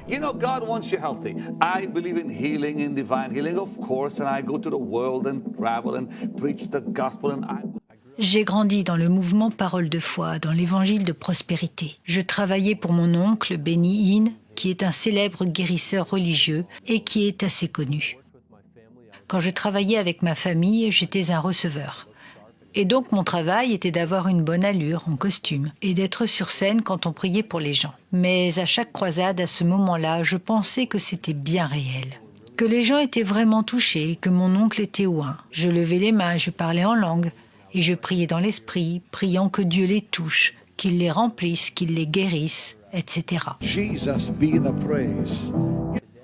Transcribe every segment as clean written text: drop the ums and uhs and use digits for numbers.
You know, God wants you healthy. I believe in healing, in divine healing, of course, and I go to the world and travel and preach the gospel and J'ai grandi dans le mouvement Parole de foi, dans l'évangile de prospérité. Je travaillais pour mon oncle, Benny Hinn, qui est un célèbre guérisseur religieux et qui est assez connu. Quand je travaillais avec ma famille, j'étais un receveur. Et donc mon travail était d'avoir une bonne allure en costume et d'être sur scène quand on priait pour les gens. Mais à chaque croisade, à ce moment-là, je pensais que c'était bien réel. Que les gens étaient vraiment touchés, que mon oncle était oint. Je levais les mains, je parlais en langue. Et je priais dans l'esprit, priant que Dieu les touche, qu'il les remplisse, qu'il les guérisse, etc. Jesus be the praise.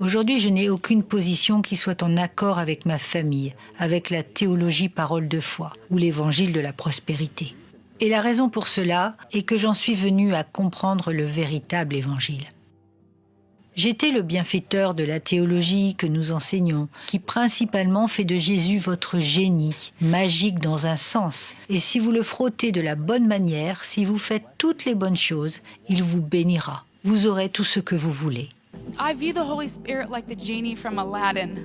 Aujourd'hui, je n'ai aucune position qui soit en accord avec ma famille, avec la théologie parole de foi ou l'évangile de la prospérité. Et la raison pour cela est que j'en suis venu à comprendre le véritable évangile. J'étais le bienfaiteur de la théologie que nous enseignons, qui principalement fait de Jésus votre génie, magique dans un sens. Et si vous le frottez de la bonne manière, si vous faites toutes les bonnes choses, il vous bénira. Vous aurez tout ce que vous voulez. I view the Holy Spirit like the genie from Aladdin.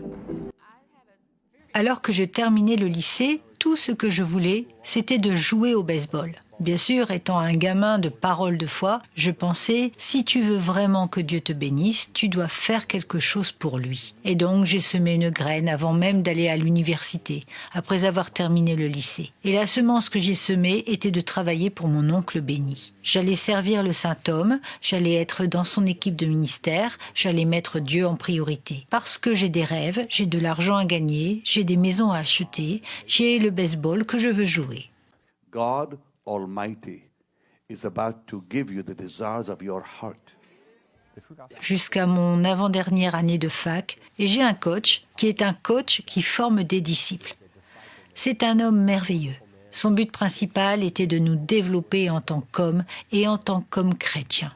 Alors que je terminais le lycée, tout ce que je voulais, c'était de jouer au baseball. Bien sûr, étant un gamin de parole de foi, je pensais, si tu veux vraiment que Dieu te bénisse, tu dois faire quelque chose pour lui. Et donc, j'ai semé une graine avant même d'aller à l'université, après avoir terminé le lycée. Et la semence que j'ai semée était de travailler pour mon oncle Benny. J'allais servir le Saint-Homme, j'allais être dans son équipe de ministère, j'allais mettre Dieu en priorité. Parce que j'ai des rêves, j'ai de l'argent à gagner, j'ai des maisons à acheter, j'ai le baseball que je veux jouer. God Almighty is about to give you the desires of your heart. Jusqu'à mon avant-dernière année de fac, et j'ai un coach qui est un coach qui forme des disciples. C'est un homme merveilleux. Son but principal était de nous développer en tant qu'hommes et en tant qu'hommes chrétiens.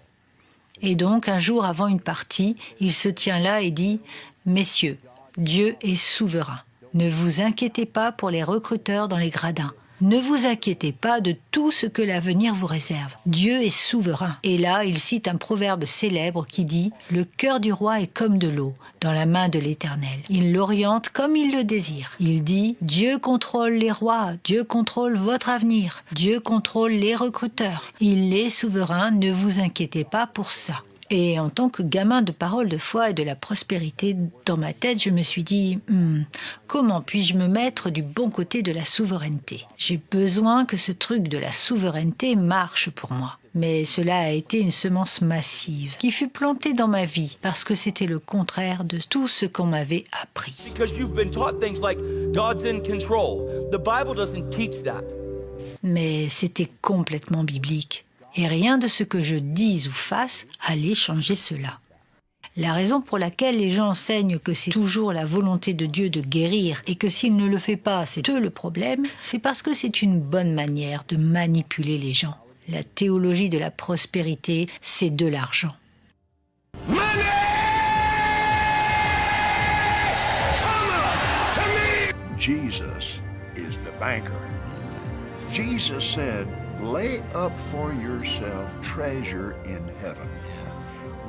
Et donc, un jour avant une partie, il se tient là et dit « Messieurs, Dieu est souverain. Ne vous inquiétez pas pour les recruteurs dans les gradins. Ne vous inquiétez pas de tout ce que l'avenir vous réserve. Dieu est souverain. » Et là, il cite un proverbe célèbre qui dit « Le cœur du roi est comme de l'eau, dans la main de l'Éternel. Il l'oriente comme il le désire. » Il dit « Dieu contrôle les rois, Dieu contrôle votre avenir, Dieu contrôle les recruteurs. Il est souverain, ne vous inquiétez pas pour ça. » Et en tant que gamin de parole de foi et de la prospérité, dans ma tête, je me suis dit comment puis-je me mettre du bon côté de la souveraineté ? J'ai besoin que ce truc de la souveraineté marche pour moi. Mais cela a été une semence massive qui fut plantée dans ma vie parce que c'était le contraire de tout ce qu'on m'avait appris. Mais c'était complètement biblique. Et rien de ce que je dise ou fasse allait changer cela. La raison pour laquelle les gens enseignent que c'est toujours la volonté de Dieu de guérir et que s'il ne le fait pas, c'est eux le problème, c'est parce que c'est une bonne manière de manipuler les gens. La théologie de la prospérité, c'est de l'argent. Jesus is the banker. Jesus said, lay up for yourself treasure in heaven.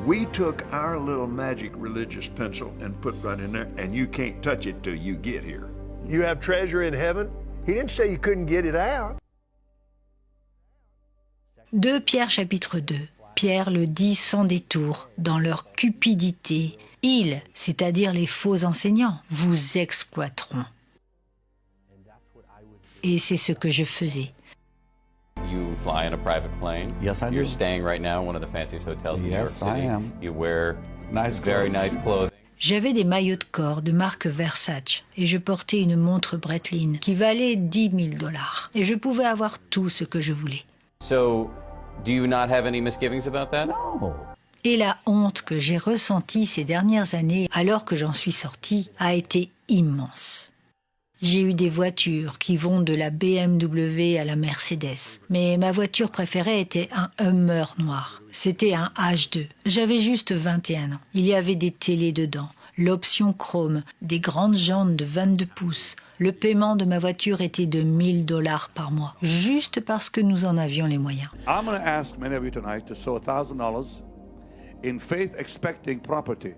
We took our little magic religious pencil and put right in there, and you can't touch it till you get here. You have treasure in heaven? He didn't say you couldn't get it out. 2 Pierre chapitre 2. Pierre le dit sans détour, dans leur cupidité. Ils, c'est-à-dire les faux enseignants, vous exploiteront. Et c'est ce que je faisais. You fly in a private plane. Yes, I do. You're staying right now in one of the fanciest hotels in New York Yes, City. I am. You wear Nice very clothes. nice clothing. J'avais des maillots de corps de marque Versace et je portais une montre Breitling qui valait $10 000. Et je pouvais avoir tout ce que je voulais. So, do you not have any misgivings about that? No. Et la honte que j'ai ressentie ces dernières années, alors que j'en suis sortie, a été immense. J'ai eu des voitures qui vont de la BMW à la Mercedes. Mais ma voiture préférée était un Hummer noir. C'était un H2. J'avais juste 21 ans. Il y avait des télés dedans, l'option chrome, des grandes jantes de 22 pouces. Le paiement de ma voiture était de $1000 par mois, juste parce que nous en avions les moyens. I'm going to ask many of you tonight to sow $1,000 in faith expecting property.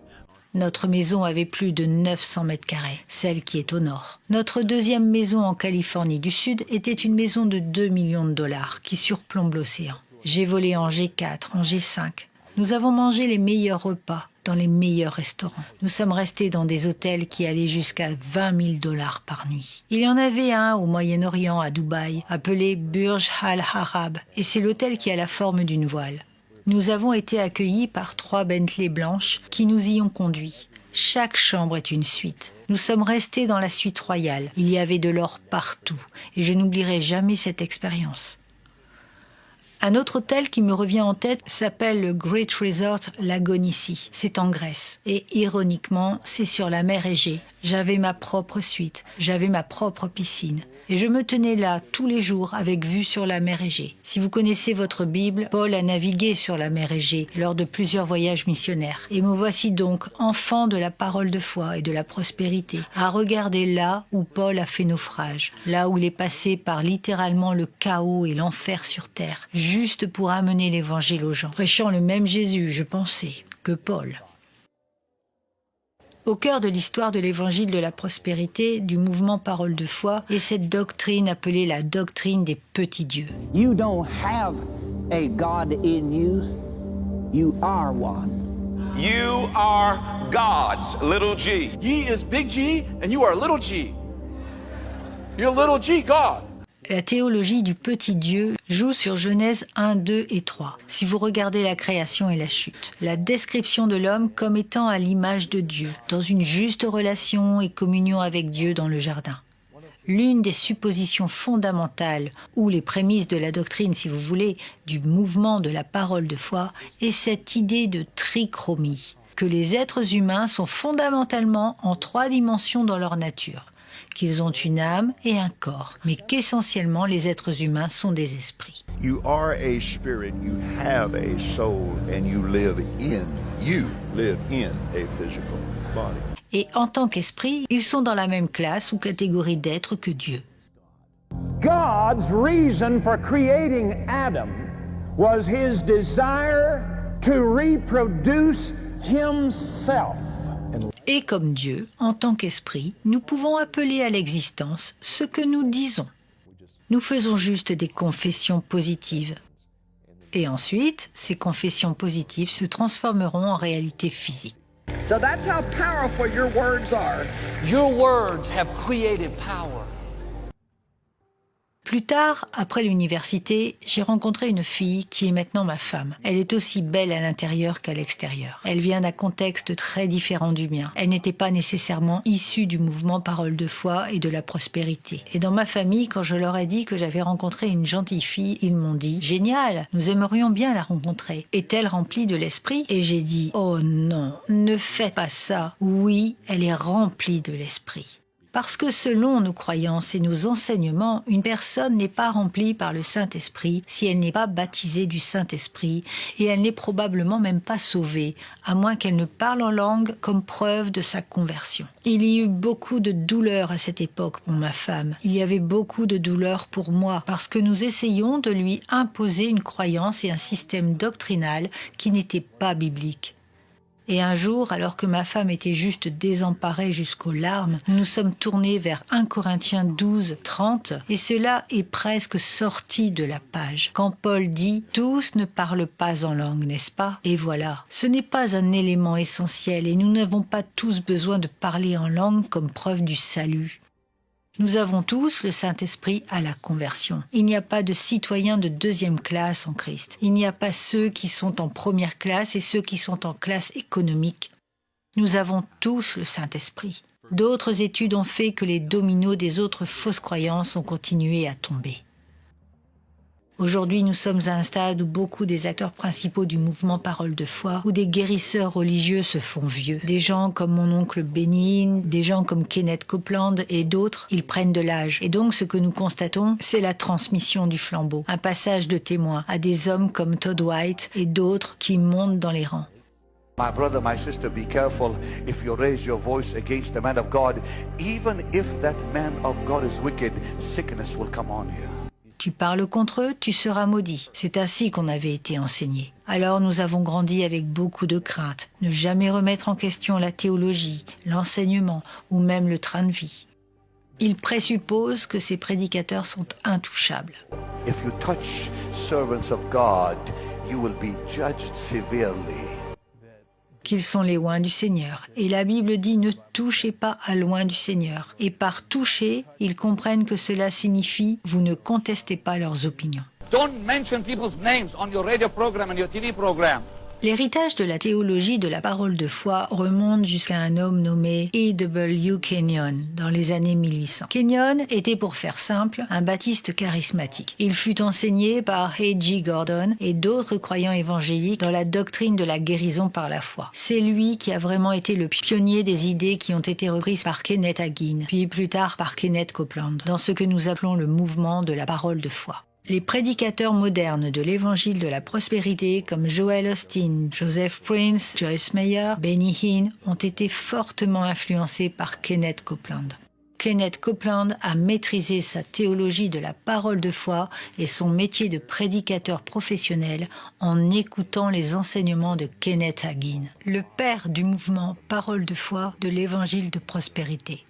Notre maison avait plus de 900 mètres carrés, celle qui est au nord. Notre deuxième maison en Californie du Sud était une maison de 2 millions de dollars qui surplombe l'océan. J'ai volé en G4, en G5. Nous avons mangé les meilleurs repas dans les meilleurs restaurants. Nous sommes restés dans des hôtels qui allaient jusqu'à 20 000 dollars par nuit. Il y en avait un au Moyen-Orient, à Dubaï, appelé Burj Al Arab, et c'est l'hôtel qui a la forme d'une voile. Nous avons été accueillis par 3 Bentley blanches qui nous y ont conduits. Chaque chambre est une suite. Nous sommes restés dans la suite royale. Il y avait de l'or partout et je n'oublierai jamais cette expérience. Un autre hôtel qui me revient en tête s'appelle le Great Resort Lagonici. C'est en Grèce. Et ironiquement, c'est sur la mer Égée. J'avais ma propre suite, j'avais ma propre piscine. Et je me tenais là tous les jours avec vue sur la mer Égée. Si vous connaissez votre Bible, Paul a navigué sur la mer Égée lors de plusieurs voyages missionnaires. Et me voici donc, enfant de la parole de foi et de la prospérité, à regarder là où Paul a fait naufrage, là où il est passé par littéralement le chaos et l'enfer sur terre, juste pour amener l'évangile aux gens. Prêchant le même Jésus, je pensais, que Paul. Au cœur de l'histoire de l'évangile de la prospérité, du mouvement Parole de foi, est cette doctrine appelée la doctrine des petits dieux. You don't have a God in you. You are one. You are God's little g. Ye is big G and you are little g. You're little g, God. La théologie du petit Dieu joue sur Genèse 1, 2 et 3. Si vous regardez la création et la chute, la description de l'homme comme étant à l'image de Dieu, dans une juste relation et communion avec Dieu dans le jardin. L'une des suppositions fondamentales, ou les prémices de la doctrine, si vous voulez, du mouvement de la parole de foi, est cette idée de trichromie, que les êtres humains sont fondamentalement en 3 dimensions dans leur nature, qu'ils ont une âme et un corps, mais qu'essentiellement les êtres humains sont des esprits. You are a spirit, you have a soul, and you live in a physical body. Et en tant qu'esprit, ils sont dans la même classe ou catégorie d'êtres que Dieu. God's reason for creating Adam was his desire to reproduce himself. Et comme Dieu, en tant qu'esprit, nous pouvons appeler à l'existence ce que nous disons. Nous faisons juste des confessions positives. Et ensuite, ces confessions positives se transformeront en réalité physique. So that's how powerful your words are. Your words have created power. Plus tard, après l'université, j'ai rencontré une fille qui est maintenant ma femme. Elle est aussi belle à l'intérieur qu'à l'extérieur. Elle vient d'un contexte très différent du mien. Elle n'était pas nécessairement issue du mouvement Parole de foi et de la prospérité. Et dans ma famille, quand je leur ai dit que j'avais rencontré une gentille fille, ils m'ont dit « Génial, nous aimerions bien la rencontrer. Est-elle remplie de l'esprit ?» Et j'ai dit « Oh non, ne faites pas ça. Oui, elle est remplie de l'esprit. » Parce que selon nos croyances et nos enseignements, une personne n'est pas remplie par le Saint-Esprit si elle n'est pas baptisée du Saint-Esprit et elle n'est probablement même pas sauvée, à moins qu'elle ne parle en langue comme preuve de sa conversion. Il y eut beaucoup de douleur à cette époque pour ma femme. Il y avait beaucoup de douleur pour moi parce que nous essayons de lui imposer une croyance et un système doctrinal qui n'était pas biblique. Et un jour, alors que ma femme était juste désemparée jusqu'aux larmes, nous nous sommes tournés vers 1 Corinthiens 12, 30, et cela est presque sorti de la page. Quand Paul dit « Tous ne parlent pas en langue, n'est-ce pas ?» Et voilà, ce n'est pas un élément essentiel et nous n'avons pas tous besoin de parler en langue comme preuve du salut. Nous avons tous le Saint-Esprit à la conversion. Il n'y a pas de citoyens de 2e classe en Christ. Il n'y a pas ceux qui sont en première classe et ceux qui sont en classe économique. Nous avons tous le Saint-Esprit. D'autres études ont fait que les dominos des autres fausses croyances ont continué à tomber. Aujourd'hui, nous sommes à un stade où beaucoup des acteurs principaux du mouvement Parole de foi, où des guérisseurs religieux se font vieux. Des gens comme mon oncle Bénin, des gens comme Kenneth Copeland et d'autres, ils prennent de l'âge. Et donc, ce que nous constatons, c'est la transmission du flambeau. Un passage de témoin à des hommes comme Todd White et d'autres qui montent dans les rangs. My brother, my sister, be careful if you raise your voice against the man of God. Even if that man of God is wicked, sickness will come on you. Tu parles contre eux, tu seras maudit. C'est ainsi qu'on avait été enseigné. Alors nous avons grandi avec beaucoup de crainte, ne jamais remettre en question la théologie, l'enseignement ou même le train de vie. Il présuppose que ces prédicateurs sont intouchables. If you touch servants of God, you will be judged severely. Qu'ils sont les oints du Seigneur. Et la Bible dit « Ne touchez pas à l'oint du Seigneur ». Et par toucher, ils comprennent que cela signifie « Vous ne contestez pas leurs opinions ». Don't mention people's names on your radio program and your TV program. L'héritage de la théologie de la parole de foi remonte jusqu'à un homme nommé E.W. Kenyon dans les années 1800. Kenyon était, pour faire simple, un baptiste charismatique. Il fut enseigné par A.G. Gordon et d'autres croyants évangéliques dans la doctrine de la guérison par la foi. C'est lui qui a vraiment été le pionnier des idées qui ont été reprises par Kenneth Hagin, puis plus tard par Kenneth Copeland, dans ce que nous appelons le mouvement de la parole de foi. Les prédicateurs modernes de l'évangile de la prospérité comme Joel Osteen, Joseph Prince, Joyce Meyer, Benny Hinn ont été fortement influencés par Kenneth Copeland. Kenneth Copeland a maîtrisé sa théologie de la parole de foi et son métier de prédicateur professionnel en écoutant les enseignements de Kenneth Hagin, le père du mouvement parole de foi de l'évangile de prospérité.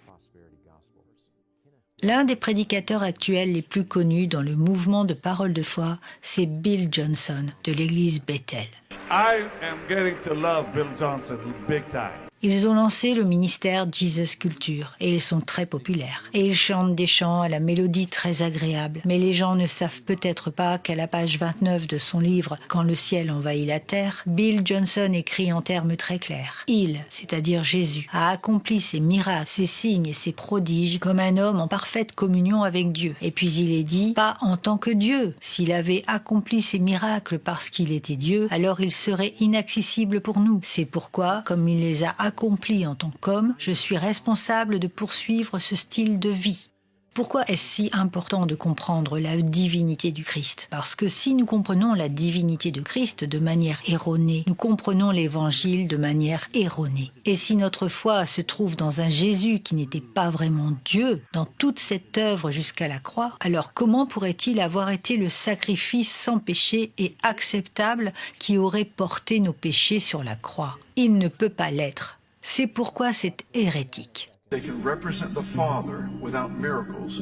L'un des prédicateurs actuels les plus connus dans le mouvement de parole de foi, c'est Bill Johnson de l'église Bethel. I am getting to love Bill Johnson big time. Ils ont lancé le ministère Jesus Culture et ils sont très populaires. Et ils chantent des chants à la mélodie très agréable. Mais les gens ne savent peut-être pas qu'à la page 29 de son livre « Quand le ciel envahit la terre », Bill Johnson écrit en termes très clairs. Il, c'est-à-dire Jésus, a accompli ses miracles, ses signes et ses prodiges comme un homme en parfaite communion avec Dieu. Et puis il est dit, pas en tant que Dieu. S'il avait accompli ses miracles parce qu'il était Dieu, alors il serait inaccessible pour nous. C'est pourquoi, comme il les a accompli en tant qu'homme, je suis responsable de poursuivre ce style de vie. Pourquoi est-ce si important de comprendre la divinité du Christ? Parce que si nous comprenons la divinité de Christ de manière erronée, nous comprenons l'Évangile de manière erronée. Et si notre foi se trouve dans un Jésus qui n'était pas vraiment Dieu, dans toute cette œuvre jusqu'à la croix, alors comment pourrait-il avoir été le sacrifice sans péché et acceptable qui aurait porté nos péchés sur la croix? Il ne peut pas l'être. C'est pourquoi c'est hérétique. They can represent the Father without miracles.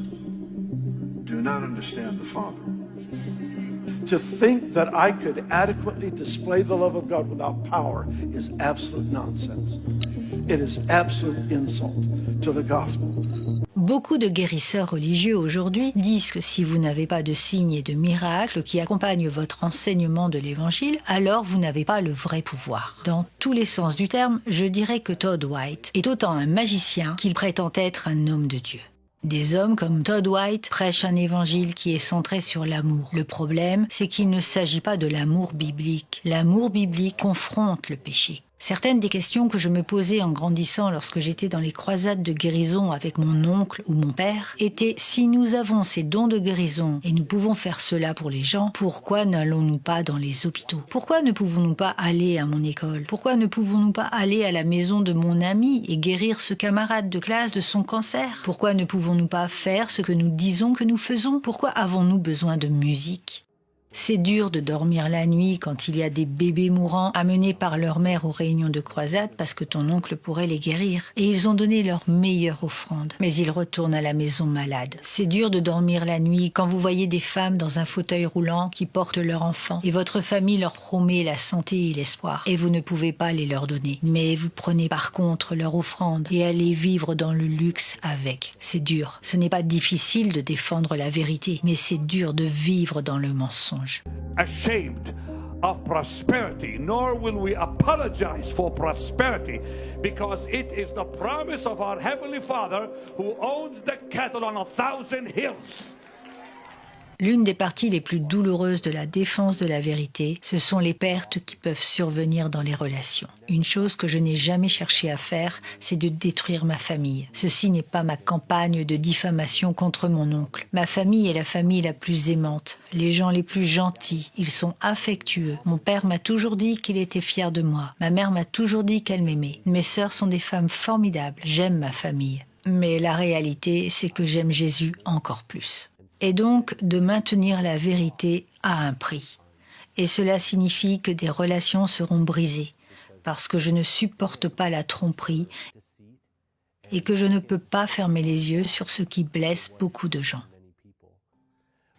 Do not understand the Father. To think that I could adequately display the love of God without power is absolute nonsense. It is absolute insult to the gospel. Beaucoup de guérisseurs religieux aujourd'hui disent que si vous n'avez pas de signes et de miracles qui accompagnent votre enseignement de l'Évangile, alors vous n'avez pas le vrai pouvoir. Dans tous les sens du terme, je dirais que Todd White est autant un magicien qu'il prétend être un homme de Dieu. Des hommes comme Todd White prêchent un évangile qui est centré sur l'amour. Le problème, c'est qu'il ne s'agit pas de l'amour biblique. L'amour biblique confronte le péché. Certaines des questions que je me posais en grandissant lorsque j'étais dans les croisades de guérison avec mon oncle ou mon père étaient: si nous avons ces dons de guérison et nous pouvons faire cela pour les gens, pourquoi n'allons-nous pas dans les hôpitaux? Pourquoi ne pouvons-nous pas aller à mon école? Pourquoi ne pouvons-nous pas aller à la maison de mon ami et guérir ce camarade de classe de son cancer? Pourquoi ne pouvons-nous pas faire ce que nous disons que nous faisons? Pourquoi avons-nous besoin de musique? C'est dur de dormir la nuit quand il y a des bébés mourants amenés par leur mère aux réunions de croisade parce que ton oncle pourrait les guérir. Et ils ont donné leur meilleure offrande, mais ils retournent à la maison malades. C'est dur de dormir la nuit quand vous voyez des femmes dans un fauteuil roulant qui portent leur enfant et votre famille leur promet la santé et l'espoir et vous ne pouvez pas les leur donner. Mais vous prenez par contre leur offrande et allez vivre dans le luxe avec. C'est dur. Ce n'est pas difficile de défendre la vérité, mais c'est dur de vivre dans le mensonge. Ashamed of prosperity, nor will we apologize for prosperity, because it is the promise of our Heavenly Father who owns the cattle on 1,000 hills. L'une des parties les plus douloureuses de la défense de la vérité, ce sont les pertes qui peuvent survenir dans les relations. Une chose que je n'ai jamais cherché à faire, c'est de détruire ma famille. Ceci n'est pas ma campagne de diffamation contre mon oncle. Ma famille est la famille la plus aimante, les gens les plus gentils, ils sont affectueux. Mon père m'a toujours dit qu'il était fier de moi. Ma mère m'a toujours dit qu'elle m'aimait. Mes sœurs sont des femmes formidables. J'aime ma famille. Mais la réalité, c'est que j'aime Jésus encore plus. Et donc de maintenir la vérité à un prix. Et cela signifie que des relations seront brisées, parce que je ne supporte pas la tromperie et que je ne peux pas fermer les yeux sur ce qui blesse beaucoup de gens.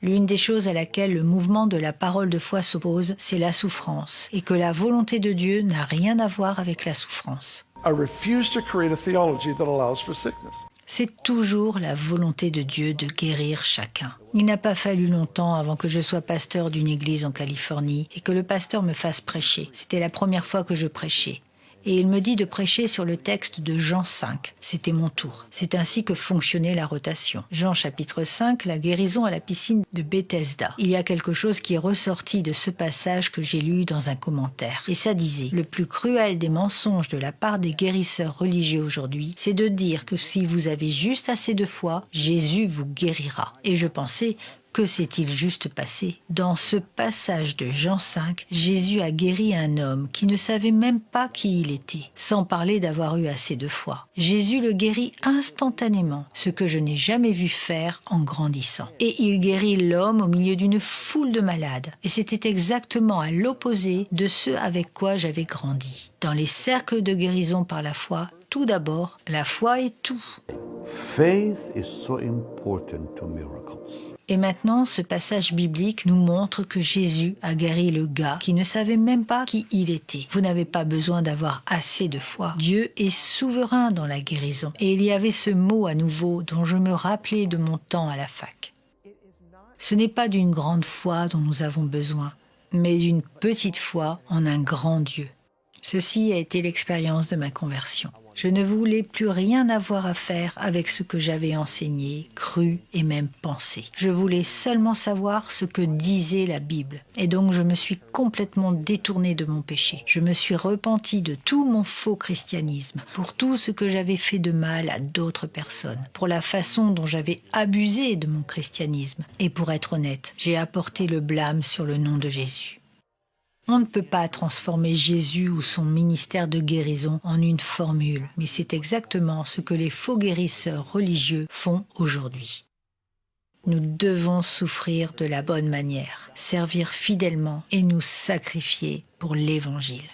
L'une des choses à laquelle le mouvement de la parole de foi s'oppose, c'est la souffrance, et que la volonté de Dieu n'a rien à voir avec la souffrance. I refuse to create a theology that allows for sickness. C'est toujours la volonté de Dieu de guérir chacun. Il n'a pas fallu longtemps avant que je sois pasteur d'une église en Californie et que le pasteur me fasse prêcher. C'était la première fois que je prêchais. Et il me dit de prêcher sur le texte de Jean 5. C'était mon tour. C'est ainsi que fonctionnait la rotation. Jean chapitre 5, la guérison à la piscine de Bethesda. Il y a quelque chose qui est ressorti de ce passage que j'ai lu dans un commentaire. Et ça disait, le plus cruel des mensonges de la part des guérisseurs religieux aujourd'hui, c'est de dire que si vous avez juste assez de foi, Jésus vous guérira. Et je pensais, que s'est-il juste passé? Dans ce passage de Jean 5, Jésus a guéri un homme qui ne savait même pas qui il était, sans parler d'avoir eu assez de foi. Jésus le guérit instantanément, ce que je n'ai jamais vu faire en grandissant. Et il guérit l'homme au milieu d'une foule de malades. Et c'était exactement à l'opposé de ce avec quoi j'avais grandi. Dans les cercles de guérison par la foi, tout d'abord, la foi est tout. Faith is so important to miracles. Et maintenant, ce passage biblique nous montre que Jésus a guéri le gars qui ne savait même pas qui il était. Vous n'avez pas besoin d'avoir assez de foi. Dieu est souverain dans la guérison. Et il y avait ce mot à nouveau dont je me rappelais de mon temps à la fac. Ce n'est pas d'une grande foi dont nous avons besoin, mais d'une petite foi en un grand Dieu. Ceci a été l'expérience de ma conversion. Je ne voulais plus rien avoir à faire avec ce que j'avais enseigné, cru et même pensé. Je voulais seulement savoir ce que disait la Bible. Et donc je me suis complètement détournée de mon péché. Je me suis repentie de tout mon faux christianisme, pour tout ce que j'avais fait de mal à d'autres personnes, pour la façon dont j'avais abusé de mon christianisme. Et pour être honnête, j'ai apporté le blâme sur le nom de Jésus. On ne peut pas transformer Jésus ou son ministère de guérison en une formule, mais c'est exactement ce que les faux guérisseurs religieux font aujourd'hui. Nous devons souffrir de la bonne manière, servir fidèlement et nous sacrifier pour l'Évangile.